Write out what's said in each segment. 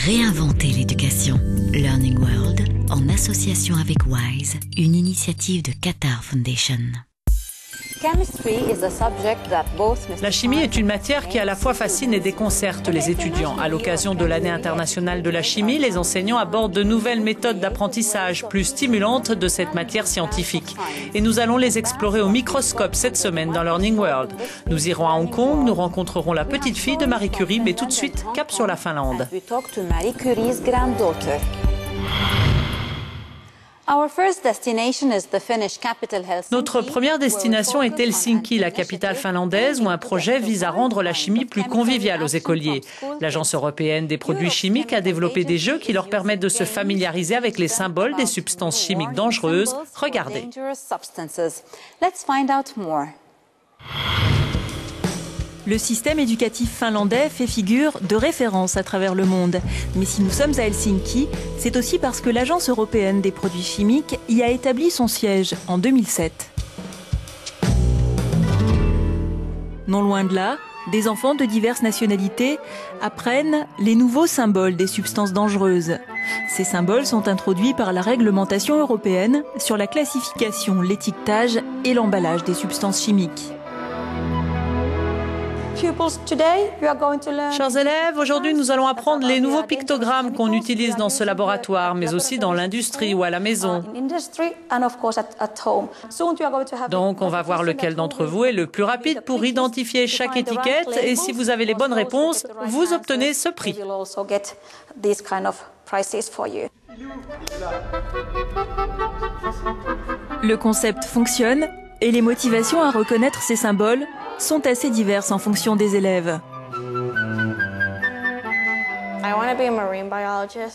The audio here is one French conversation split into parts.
Réinventer l'éducation. Learning World, en association avec WISE, une initiative de Qatar Foundation. La chimie est une matière qui à la fois fascine et déconcerte les étudiants. À l'occasion de l'année internationale de la chimie, les enseignants abordent de nouvelles méthodes d'apprentissage plus stimulantes de cette matière scientifique. Et nous allons les explorer au microscope cette semaine dans Learning World. Nous irons à Hong Kong, nous rencontrerons la petite fille de Marie Curie, mais tout de suite, cap sur la Finlande. Notre première destination est Helsinki, la capitale finlandaise, où un projet vise à rendre la chimie plus conviviale aux écoliers. L'Agence européenne des produits chimiques a développé des jeux qui leur permettent de se familiariser avec les symboles des substances chimiques dangereuses. Regardez. Le système éducatif finlandais fait figure de référence à travers le monde. Mais si nous sommes à Helsinki, c'est aussi parce que l'Agence européenne des produits chimiques y a établi son siège en 2007. Non loin de là, des enfants de diverses nationalités apprennent les nouveaux symboles des substances dangereuses. Ces symboles sont introduits par la réglementation européenne sur la classification, l'étiquetage et l'emballage des substances chimiques. Chers élèves, aujourd'hui nous allons apprendre les nouveaux pictogrammes qu'on utilise dans ce laboratoire, mais aussi dans l'industrie ou à la maison. Donc on va voir lequel d'entre vous est le plus rapide pour identifier chaque étiquette, et si vous avez les bonnes réponses, vous obtenez ce prix. Le concept fonctionne et les motivations à reconnaître ces symboles sont assez diverses en fonction des élèves.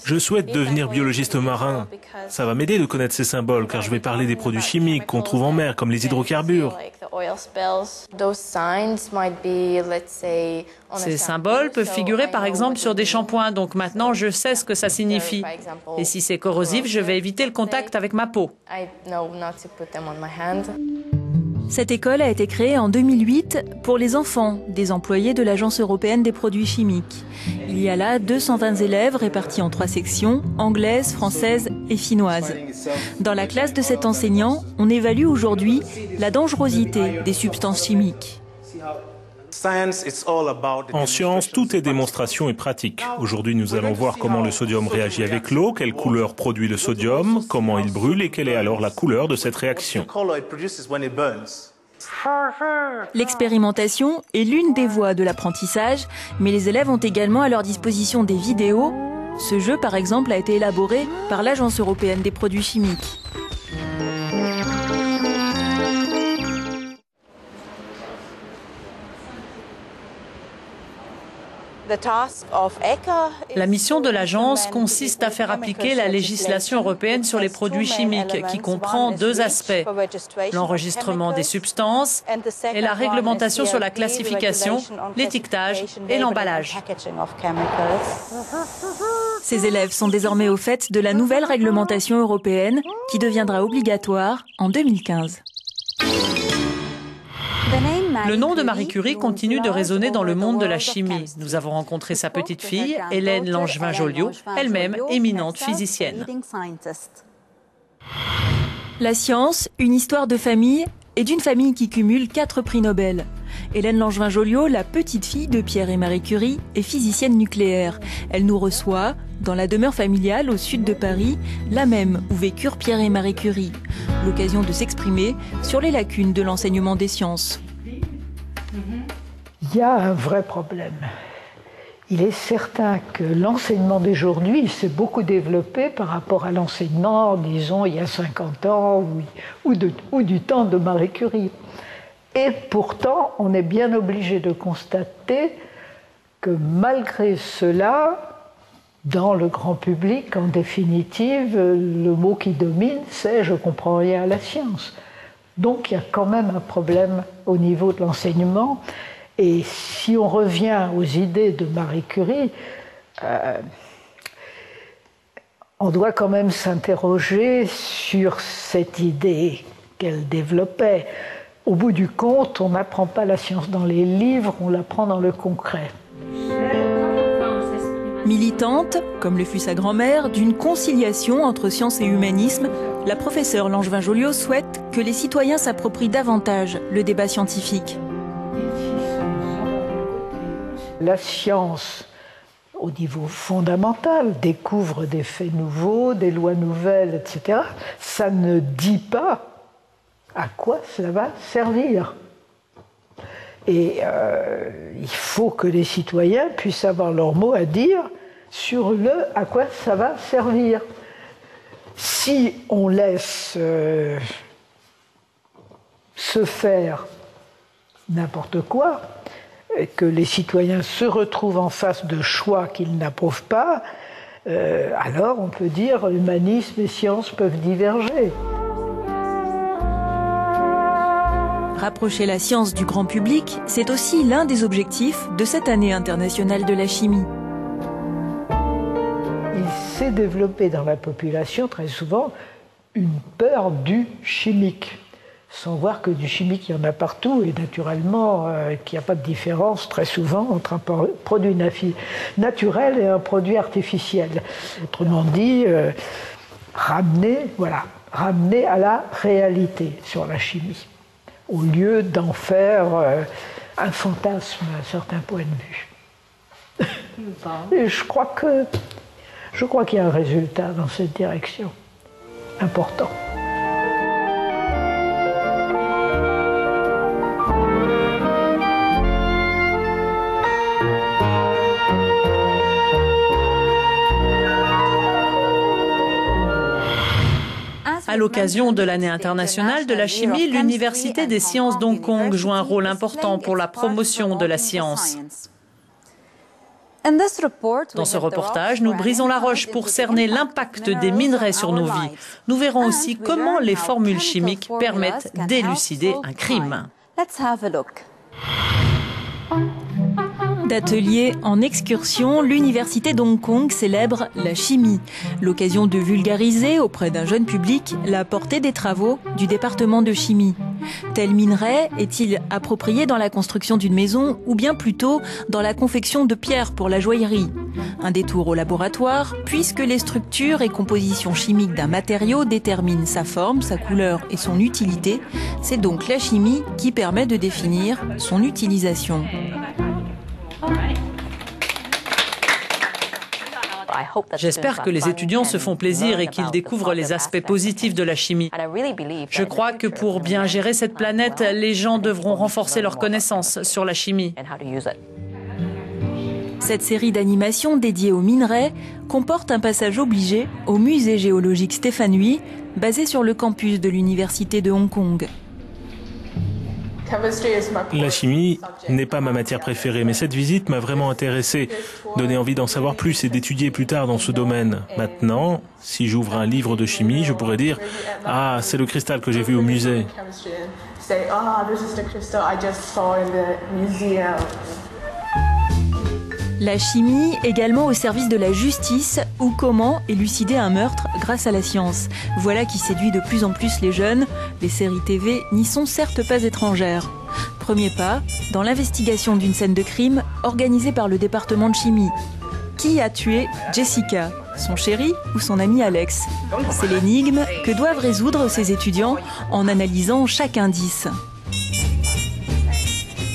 Je souhaite devenir biologiste marin. Ça va m'aider de connaître ces symboles car je vais parler des produits chimiques qu'on trouve en mer comme les hydrocarbures. Ces symboles peuvent figurer par exemple sur des shampoings, donc maintenant je sais ce que ça signifie. Et si c'est corrosif, je vais éviter le contact avec ma peau. Cette école a été créée en 2008 pour les enfants des employés de l'Agence européenne des produits chimiques. Il y a là 220 élèves répartis en 3 sections, anglaise, française et finnoise. Dans la classe de cet enseignant, on évalue aujourd'hui la dangerosité des substances chimiques. En science, tout est démonstration et pratique. Aujourd'hui, nous allons voir comment le sodium réagit avec l'eau, quelle couleur produit le sodium, comment il brûle et quelle est alors la couleur de cette réaction. L'expérimentation est l'une des voies de l'apprentissage, mais les élèves ont également à leur disposition des vidéos. Ce jeu, par exemple, a été élaboré par l'Agence européenne des produits chimiques. La mission de l'agence consiste à faire appliquer la législation européenne sur les produits chimiques, qui comprend 2 aspects, l'enregistrement des substances et la réglementation sur la classification, l'étiquetage et l'emballage. Ces élèves sont désormais au fait de la nouvelle réglementation européenne qui deviendra obligatoire en 2015. Le nom de Marie Curie continue de résonner dans le monde de la chimie. Nous avons rencontré sa petite fille, Hélène Langevin-Joliot, elle-même éminente physicienne. La science, une histoire de famille et d'une famille qui cumule 4 prix Nobel. Hélène Langevin-Joliot, la petite fille de Pierre et Marie Curie, est physicienne nucléaire. Elle nous reçoit dans la demeure familiale au sud de Paris, la même où vécurent Pierre et Marie Curie. L'occasion de s'exprimer sur les lacunes de l'enseignement des sciences. Il y a un vrai problème. Il est certain que l'enseignement d'aujourd'hui s'est beaucoup développé par rapport à l'enseignement, disons, il y a 50 ans ou du temps de Marie Curie. Et pourtant, on est bien obligé de constater que malgré cela, dans le grand public, en définitive, le mot qui domine, c'est « je comprends rien à la science ». Donc il y a quand même un problème au niveau de l'enseignement. Et si on revient aux idées de Marie Curie, on doit quand même s'interroger sur cette idée qu'elle développait. Au bout du compte, on n'apprend pas la science dans les livres, on l'apprend dans le concret. Militante, comme le fut sa grand-mère, d'une conciliation entre science et humanisme, la professeure Langevin Joliot souhaite que les citoyens s'approprient davantage le débat scientifique. La science, au niveau fondamental, découvre des faits nouveaux, des lois nouvelles, etc. Ça ne dit pas à quoi ça va servir. Et il faut que les citoyens puissent avoir leur mot à dire sur à quoi ça va servir. Si on laisse se faire n'importe quoi, et que les citoyens se retrouvent en face de choix qu'ils n'approuvent pas, alors on peut dire humanisme et science peuvent diverger. Rapprocher la science du grand public, c'est aussi l'un des objectifs de cette année internationale de la chimie. Il s'est développé dans la population très souvent une peur du chimique, sans voir que du chimique il y en a partout et naturellement qu'il n'y a pas de différence très souvent entre un produit naturel et un produit artificiel. Autrement dit, ramener à la réalité sur la chimie, au lieu d'en faire un fantasme à un certain point de vue. Et je crois qu'il y a un résultat dans cette direction important. À l'occasion de l'année internationale de la chimie, l'Université des sciences d'Hong Kong joue un rôle important pour la promotion de la science. Dans ce reportage, nous brisons la roche pour cerner l'impact des minerais sur nos vies. Nous verrons aussi comment les formules chimiques permettent d'élucider un crime. D'atelier en excursion, l'Université d'Hong Kong célèbre la chimie. L'occasion de vulgariser auprès d'un jeune public la portée des travaux du département de chimie. Tel minerai est-il approprié dans la construction d'une maison ou bien plutôt dans la confection de pierres pour la joaillerie? Un détour au laboratoire, puisque les structures et compositions chimiques d'un matériau déterminent sa forme, sa couleur et son utilité. C'est donc la chimie qui permet de définir son utilisation. J'espère que les étudiants se font plaisir et qu'ils découvrent les aspects positifs de la chimie. Je crois que pour bien gérer cette planète, les gens devront renforcer leurs connaissances sur la chimie. Cette série d'animations dédiée aux minerais comporte un passage obligé au musée géologique Stéphane Huy, basé sur le campus de l'Université de Hong Kong. La chimie n'est pas ma matière préférée, mais cette visite m'a vraiment intéressé, donné envie d'en savoir plus et d'étudier plus tard dans ce domaine. Maintenant, si j'ouvre un livre de chimie, je pourrais dire « Ah, c'est le cristal que j'ai vu au musée ». La chimie également au service de la justice ou comment élucider un meurtre grâce à la science. Voilà qui séduit de plus en plus les jeunes. Les séries TV n'y sont certes pas étrangères. Premier pas, dans l'investigation d'une scène de crime organisée par le département de chimie. Qui a tué Jessica? Son chéri ou son ami Alex? C'est l'énigme que doivent résoudre ces étudiants en analysant chaque indice.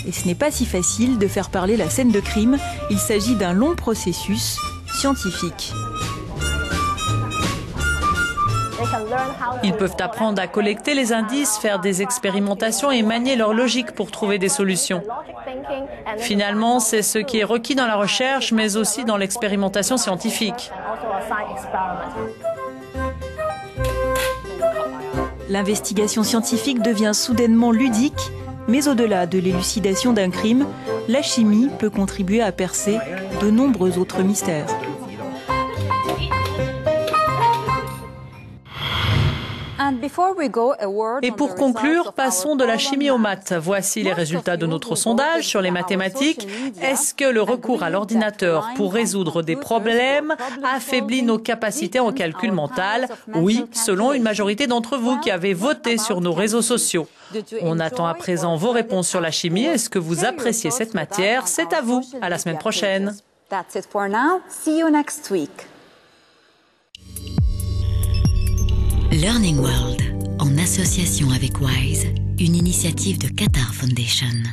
Et ce n'est pas si facile de faire parler la scène de crime. Il s'agit d'un long processus scientifique. Ils peuvent apprendre à collecter les indices, faire des expérimentations et manier leur logique pour trouver des solutions. Finalement, c'est ce qui est requis dans la recherche, mais aussi dans l'expérimentation scientifique. L'investigation scientifique devient soudainement ludique. Mais au-delà de l'élucidation d'un crime, la chimie peut contribuer à percer de nombreux autres mystères. Et pour conclure, passons de la chimie aux maths. Voici les résultats de notre sondage sur les mathématiques. Est-ce que le recours à l'ordinateur pour résoudre des problèmes affaiblit nos capacités en calcul mental? Oui, selon une majorité d'entre vous qui avez voté sur nos réseaux sociaux. On attend à présent vos réponses sur la chimie. Est-ce que vous appréciez cette matière? C'est à vous. À la semaine prochaine. That's it for now. See you next week. Learning World, en association avec WISE, une initiative de Qatar Foundation.